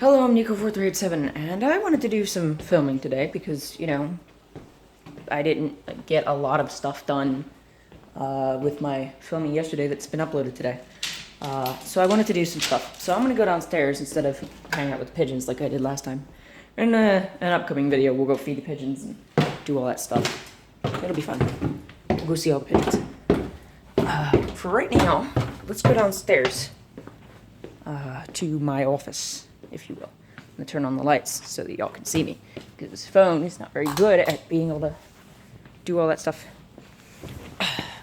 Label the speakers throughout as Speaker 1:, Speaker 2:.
Speaker 1: Hello, I'm Nico4387, and I wanted to do some filming today because, I didn't get a lot of stuff done with my filming yesterday that's been uploaded today. So I wanted to do some stuff. So I'm going to go downstairs instead of hanging out with the pigeons like I did last time. In an upcoming video, we'll go feed the pigeons and do all that stuff. It'll be fun. We'll go see all the pigeons. For right now, let's go downstairs to my office, if you will. I'm going to turn on the lights so that y'all can see me, because this phone is not very good at being able to do all that stuff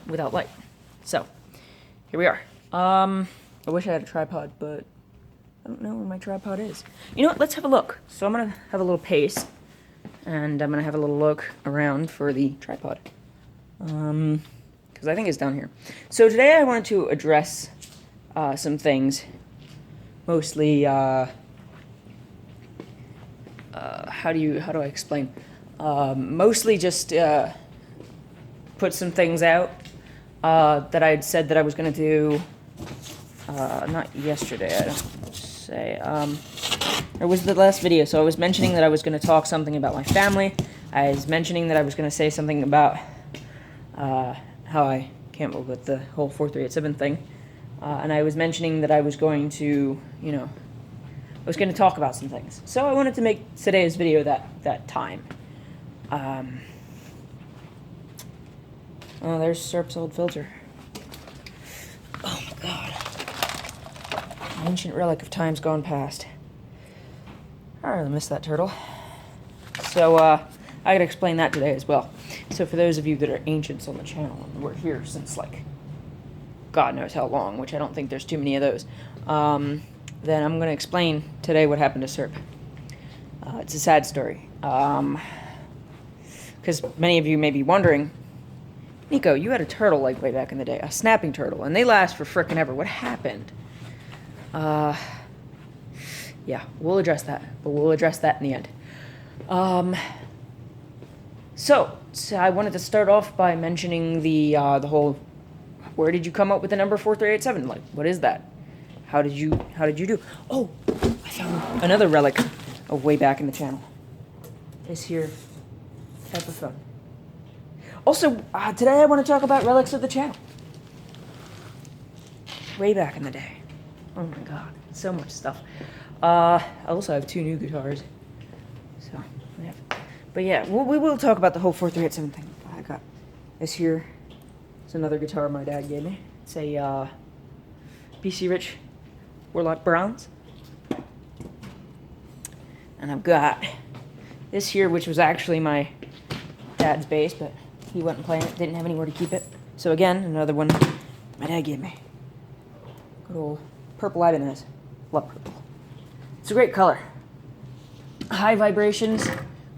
Speaker 1: without light. So, here we are. I wish I had a tripod, but I don't know where my tripod is. You know what? Let's have a look. So I'm going to have a little pace, and I'm going to have a little look around for the tripod. Because I think it's down here. So today I wanted to address some things. Mostly, how do I explain? Mostly just put some things out that I'd said that I was going to do, not yesterday, I don't say, it was the last video, so I was mentioning that I was going to talk something about my family. I was mentioning that I was going to say something about how I came up with the whole 4387 thing. And I was mentioning that I was going to, I was going to talk about some things. So I wanted to make today's video that time. Oh, there's Serp's old filter. Oh my god. An ancient relic of times gone past. I really miss that turtle. So, I gotta explain that today as well. So for those of you that are ancients on the channel, and we're here since, like, God knows how long, which I don't think there's too many of those, then I'm going to explain today what happened to Serp. It's a sad story. Because many of you may be wondering, Nico, you had a turtle like way back in the day, a snapping turtle, and they last for frickin' ever. What happened? Yeah, we'll address that, but we'll address that in the end. So I wanted to start off by mentioning the whole, where did you come up with the number 4387? Like, what is that? How did you do? Oh, I found another relic of way back in the channel. This here type of phone. Also, today I want to talk about relics of the channel. Way back in the day. Oh my god, so much stuff. I also have 2 new guitars. So, yeah. But yeah, we will talk about the whole 4387 thing. I got this here. It's another guitar my dad gave me. It's a BC Rich Warlock Bronze. And I've got this here, which was actually my dad's bass, but he wasn't playing it, didn't have anywhere to keep it. So again, another one my dad gave me. Good old purple Ibanez. Love purple. It's a great color. High Vibrations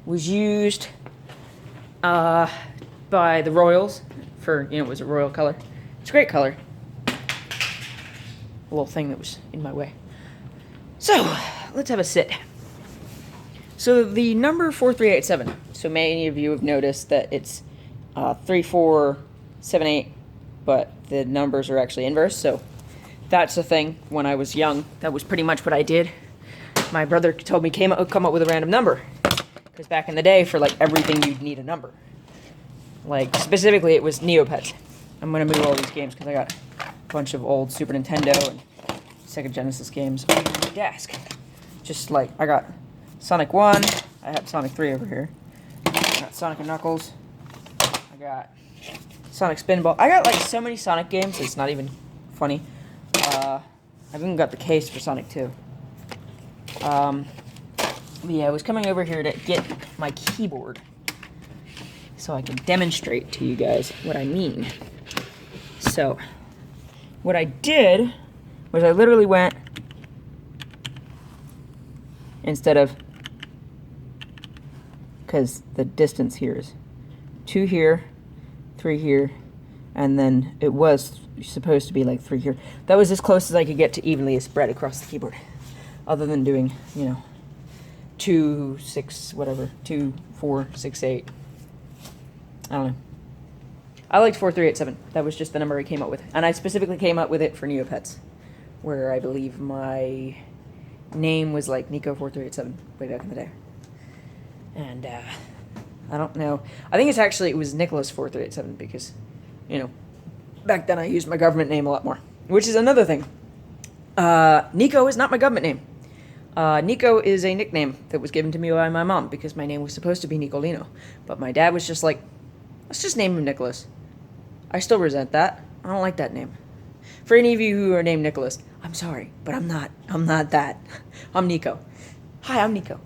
Speaker 1: was used by the Royals for, it was a royal color. It's a great color. A little thing that was in my way. So, let's have a sit. So the number 4387. So many of you have noticed that it's 3478, but the numbers are actually inverse. So that's the thing. When I was young, that was pretty much what I did. My brother told me come up with a random number, because back in the day, for like everything, you'd need a number. Like specifically, it was Neopets. I'm gonna move all these games because I got a bunch of old Super Nintendo and Sega Genesis games on my desk. Just like I got Sonic 1, I have Sonic 3 over here. I got Sonic and Knuckles. I got Sonic Spinball. I got like so many Sonic games, it's not even funny. I've even got the case for Sonic 2. But yeah, I was coming over here to get my keyboard so I can demonstrate to you guys what I mean. So, what I did was I literally went, instead of, because the distance here is 2 here, 3 here, and then it was supposed to be like 3 here. That was as close as I could get to evenly spread across the keyboard. Other than doing, 2, 6, whatever, 2, 4, 6, 8. I don't know. I liked 4387. That was just the number I came up with. And I specifically came up with it for Neopets, where I believe my name was like Nico 4387 way back in the day. And I don't know. I think it was Nicholas 4387 because, back then I used my government name a lot more. Which is another thing. Nico is not my government name. Nico is a nickname that was given to me by my mom because my name was supposed to be Nicolino. But my dad was just like, let's just name him Nicholas. I still resent that. I don't like that name. For any of you who are named Nicholas, I'm sorry, but I'm not. I'm not that. I'm Nico. Hi, I'm Nico.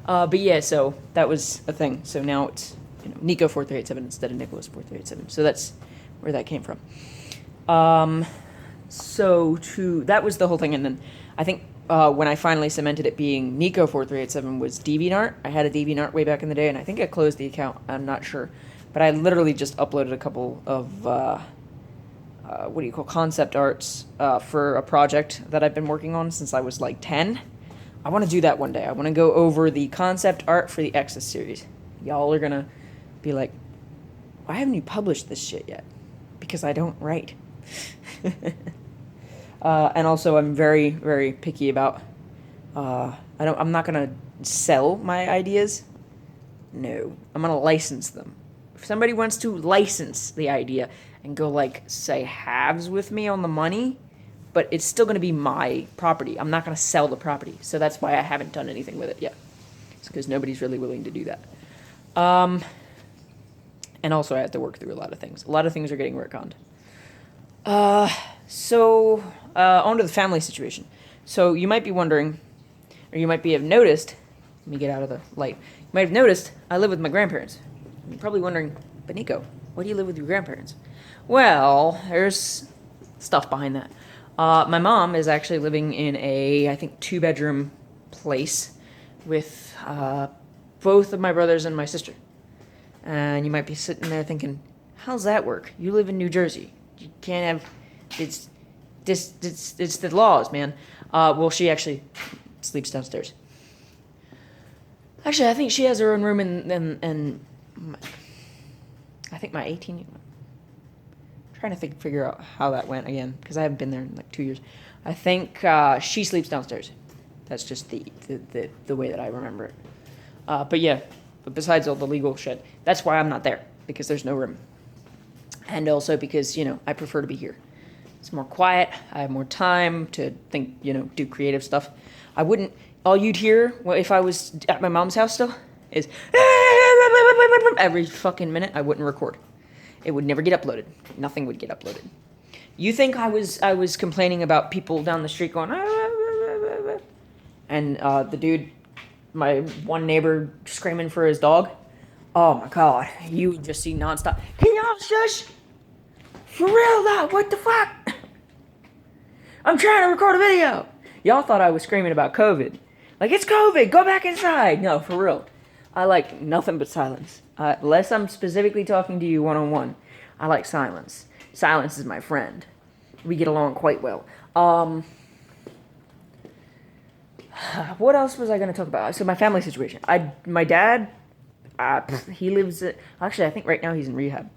Speaker 1: But yeah, so that was a thing. So now it's Nico 4387 instead of Nicholas 4387. So that's where that came from. That was the whole thing, and then I think when I finally cemented it being Nico 4387 was DeviantArt. I had a DeviantArt way back in the day, and I think I closed the account. I'm not sure, but I literally just uploaded a couple of concept arts for a project that I've been working on since I was like 10. I want to do that one day. I want to go over the concept art for the Exodus series. Y'all are gonna be like, why haven't you published this shit yet? Because I don't write. And also I'm very, very picky about, I'm not gonna sell my ideas. No, I'm gonna license them. If somebody wants to license the idea and go say halves with me on the money, but it's still going to be my property. I'm not going to sell the property. So that's why I haven't done anything with it yet. It's because nobody's really willing to do that. And also I have to work through a lot of things. A lot of things are getting retconned. On to the family situation. So you might be wondering, or you might have noticed, let me get out of the light. You might have noticed I live with my grandparents. You're probably wondering, but Nico, why do you live with your grandparents? Well, there's stuff behind that. My mom is actually living in a, I think, 2-bedroom place with both of my brothers and my sister. And you might be sitting there thinking, how's that work? You live in New Jersey. You can't have, it's the laws, man. Well, she actually sleeps downstairs. Actually, I think she has her own room in I think my 18. Trying to figure out how that went again because I haven't been there in 2 years. I think she sleeps downstairs. That's just the way that I remember it. But besides all the legal shit, that's why I'm not there because there's no room, and also because I prefer to be here. It's more quiet. I have more time to think. Do creative stuff. I wouldn't. All you'd hear if I was at my mom's house still is every fucking minute. I wouldn't record. It would never get uploaded. Nothing would get uploaded. You think I was complaining about people down the street going, and the dude, my one neighbor, screaming for his dog? Oh my god, you would just see nonstop. Can y'all shush? For real though, what the fuck? I'm trying to record a video. Y'all thought I was screaming about COVID. It's COVID, go back inside. No, for real. I like nothing but silence. Unless I'm specifically talking to you one-on-one, I like silence. Silence is my friend. We get along quite well. What else was I going to talk about? So my family situation. My dad, he lives actually, I think right now he's in rehab.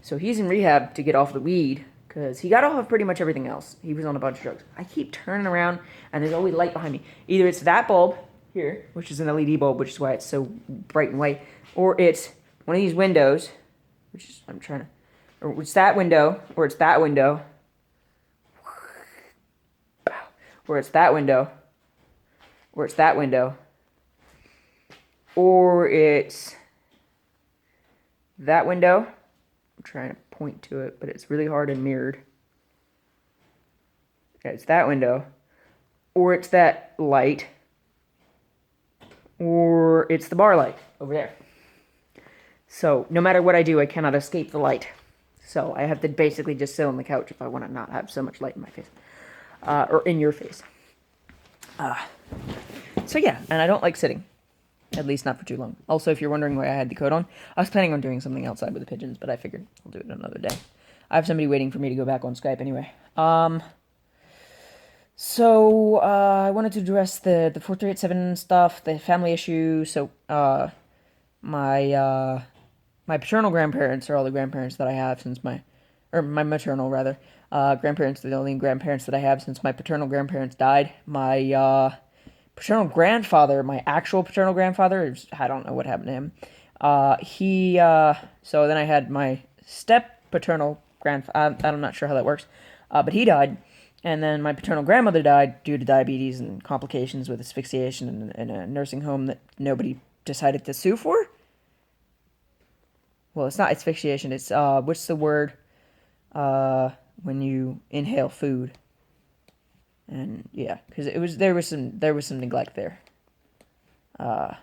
Speaker 1: So he's in rehab to get off the weed because he got off of pretty much everything else. He was on a bunch of drugs. I keep turning around and there's always light behind me. Either it's that bulb here, which is an LED bulb, which is why it's so bright and white, or it's one of these windows, which is, or it's that window, or it's that window, or it's that window, or it's that window, or it's that window. I'm trying to point to it, but it's really hard and mirrored. Yeah, it's that window, or it's that light, or it's the bar light over there. So no matter what I do, I cannot escape the light. So I have to basically just sit on the couch if I want to not have so much light in my face. Or in your face. So yeah, and I don't like sitting. At least not for too long. Also, if you're wondering why I had the coat on, I was planning on doing something outside with the pigeons, but I figured I'll do it another day. I have somebody waiting for me to go back on Skype anyway. I wanted to address the 4387 stuff, the family issue. So, my paternal grandparents are all the grandparents that I have since my maternal rather, grandparents are the only grandparents that I have since my paternal grandparents died. My paternal grandfather, my actual paternal grandfather, I don't know what happened to him. So then I had my step paternal grandfather, I'm not sure how that works, but he died. And then my paternal grandmother died due to diabetes and complications with asphyxiation in a nursing home that nobody decided to sue for. Well, it's not asphyxiation. It's what's the word when you inhale food? And yeah, because there was some neglect there. I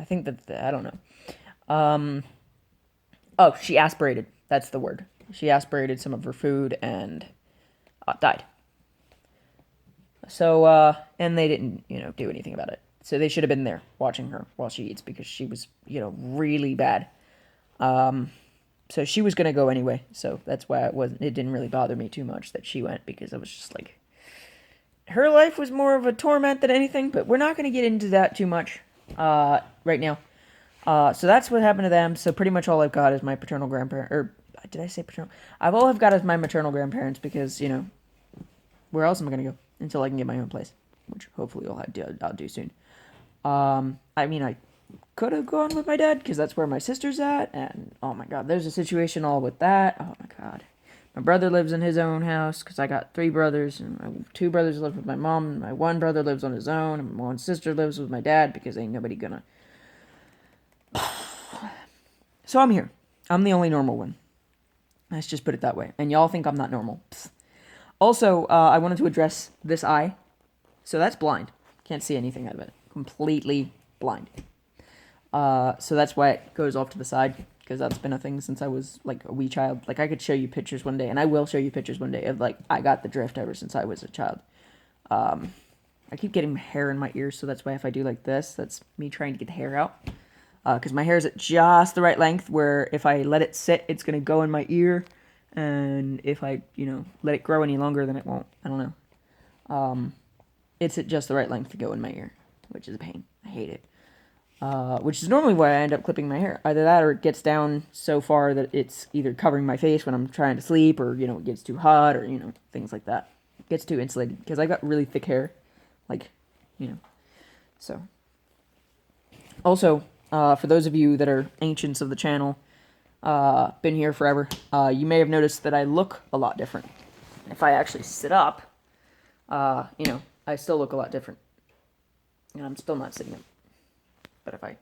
Speaker 1: think that I don't know. Oh, she aspirated. That's the word. She aspirated some of her food and died. So, and they didn't, do anything about it. So they should have been there watching her while she eats because she was, really bad. So she was going to go anyway. So that's why it didn't really bother me too much that she went because I was just like, her life was more of a torment than anything, but we're not going to get into that too much, right now. So that's what happened to them. So pretty much all I've got is my paternal grandparent, or did I say paternal? All I've got is my maternal grandparents because, where else am I going to go until I can get my own place, which hopefully I'll do soon. I mean, I could have gone with my dad because that's where my sister's at, and oh my god, there's a situation all with that. Oh my god. My brother lives in his own house because I got 3 brothers, and my 2 brothers live with my mom, and my 1 brother lives on his own, and my 1 sister lives with my dad because ain't nobody gonna. So I'm here. I'm the only normal one. Let's just put it that way. And y'all think I'm not normal. Psst. Also, I wanted to address this eye. So that's blind. Can't see anything out of it. Completely blind. So that's why it goes off to the side. Because that's been a thing since I was, like, a wee child. Like, I could show you pictures one day. And I will show you pictures one day of, like, I got the drift ever since I was a child. I keep getting hair in my ears. So that's why if I do like this, that's me trying to get the hair out. Because my hair is at just the right length where if I let it sit, it's going to go in my ear. And if I, let it grow any longer, then it won't. I don't know. It's at just the right length to go in my ear, which is a pain. I hate it. Which is normally why I end up clipping my hair. Either that or it gets down so far that it's either covering my face when I'm trying to sleep or, it gets too hot or, things like that. It gets too insulated because I got really thick hair. Like, so. Also, for those of you that are ancients of the channel, been here forever, you may have noticed that I look a lot different. If I actually sit up, I still look a lot different. And I'm still not sitting up. But if I,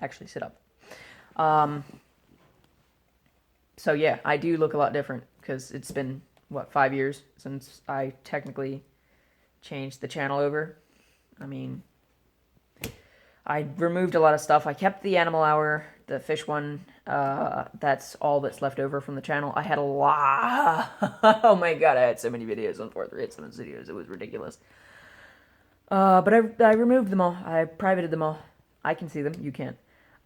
Speaker 1: actually sit up. So yeah, I do look a lot different because it's been, 5 years since I technically changed the channel over. I mean, I removed a lot of stuff. I kept the animal hour, the fish one. That's all that's left over from the channel. I had a lot. Oh my god, I had so many videos on 438 videos. It was ridiculous. But I removed them all. I privated them all. I can see them. You can't.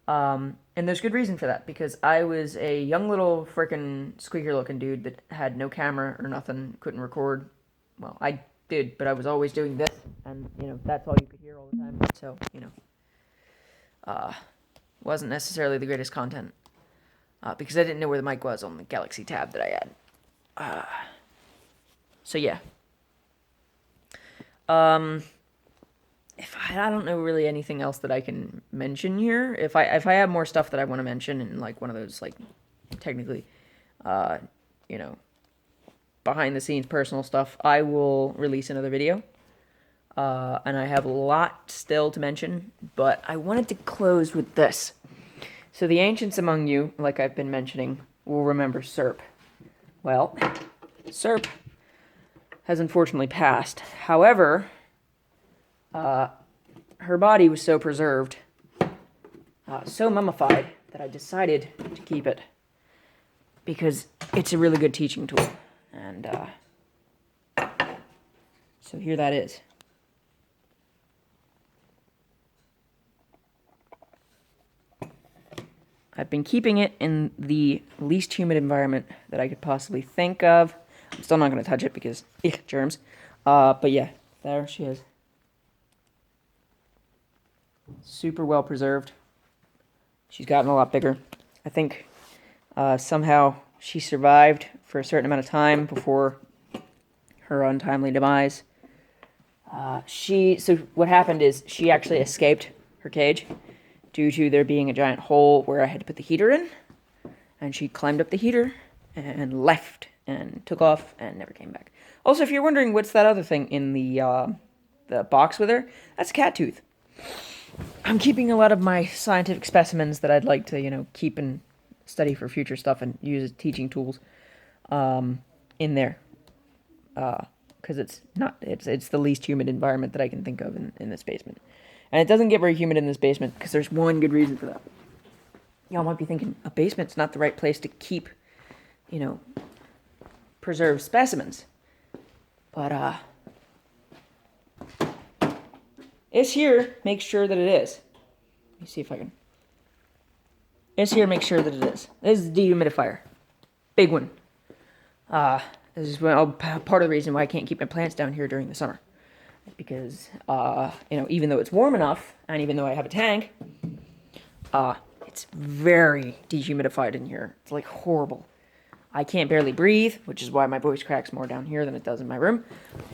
Speaker 1: And there's good reason for that, because I was a young little frickin' squeaker-looking dude that had no camera or nothing, couldn't record. Well, I did, but I was always doing this, and, that's all you could hear all the time. So, wasn't necessarily the greatest content, because I didn't know where the mic was on the Galaxy tab that I had. So, yeah. I don't know really anything else that I can mention here. If I have more stuff that I want to mention in like one of those like technically, behind the scenes personal stuff, I will release another video. And I have a lot still to mention, but I wanted to close with this. So the ancients among you, like I've been mentioning, will remember Serp. Well, Serp has unfortunately passed. However, her body was so preserved, so mummified, that I decided to keep it. Because it's a really good teaching tool. And, so here that is. I've been keeping it in the least humid environment that I could possibly think of. I'm still not going to touch it because, germs. But yeah, there she is. Super well preserved. She's gotten a lot bigger. I think somehow she survived for a certain amount of time before her untimely demise. So what happened is she actually escaped her cage due to there being a giant hole where I had to put the heater in. And she climbed up the heater and left and took off and never came back. Also, if you're wondering what's that other thing in the box with her, that's a cat tooth. I'm keeping a lot of my scientific specimens that I'd like to, keep and study for future stuff and use as teaching tools in there. Because it's the least humid environment that I can think of in this basement. And it doesn't get very humid in this basement because there's one good reason for that. Y'all might be thinking, a basement's not the right place to keep, preserved specimens. But, this here makes sure that it is. Let me see if I can. This here makes sure that it is. This is a dehumidifier. Big one. This is part of the reason why I can't keep my plants down here during the summer. Because, even though it's warm enough, and even though I have a tank, it's very dehumidified in here. It's like horrible. I can't barely breathe, which is why my voice cracks more down here than it does in my room.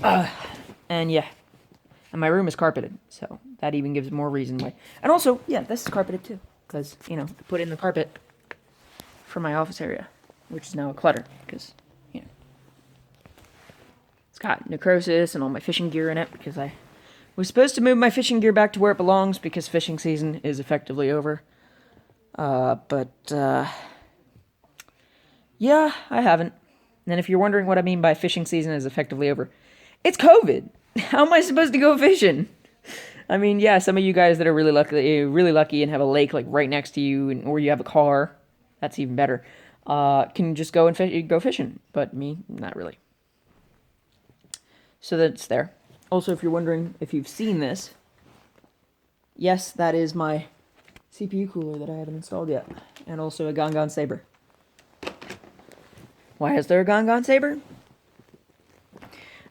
Speaker 1: And my room is carpeted, so that even gives more reason why. And also, this is carpeted too, because, I put in the carpet for my office area, which is now a clutter, because, it's got necrosis and all my fishing gear in it, because I was supposed to move my fishing gear back to where it belongs, because fishing season is effectively over. Yeah, I haven't. And if you're wondering what I mean by fishing season is effectively over, it's COVID. How am I supposed to go fishing? I mean, yeah, some of you guys that are really lucky and have a lake like right next to you, or you have a car, that's even better. Can just go and go fishing. But me, not really. So that's there. Also, if you're wondering if you've seen this, yes, that is my CPU cooler that I haven't installed yet, and also a Gongon Saber. Why is there a Gongon Saber?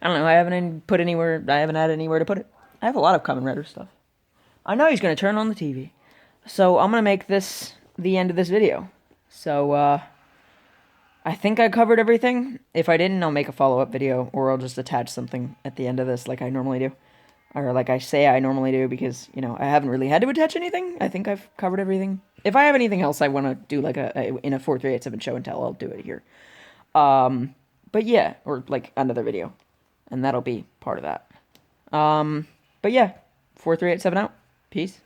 Speaker 1: I don't know. I haven't had anywhere to put it. I have a lot of Kamen Rider stuff. I know he's gonna turn on the TV, so I'm gonna make this the end of this video. So I think I covered everything. If I didn't, I'll make a follow-up video, or I'll just attach something at the end of this, like I normally do. Or like I say I normally do, because, I haven't really had to attach anything. I think I've covered everything. If I have anything else I want to do, like in a 4387 show and tell, I'll do it here. But yeah, or like another video. And that'll be part of that. But yeah, 4387 out. Peace.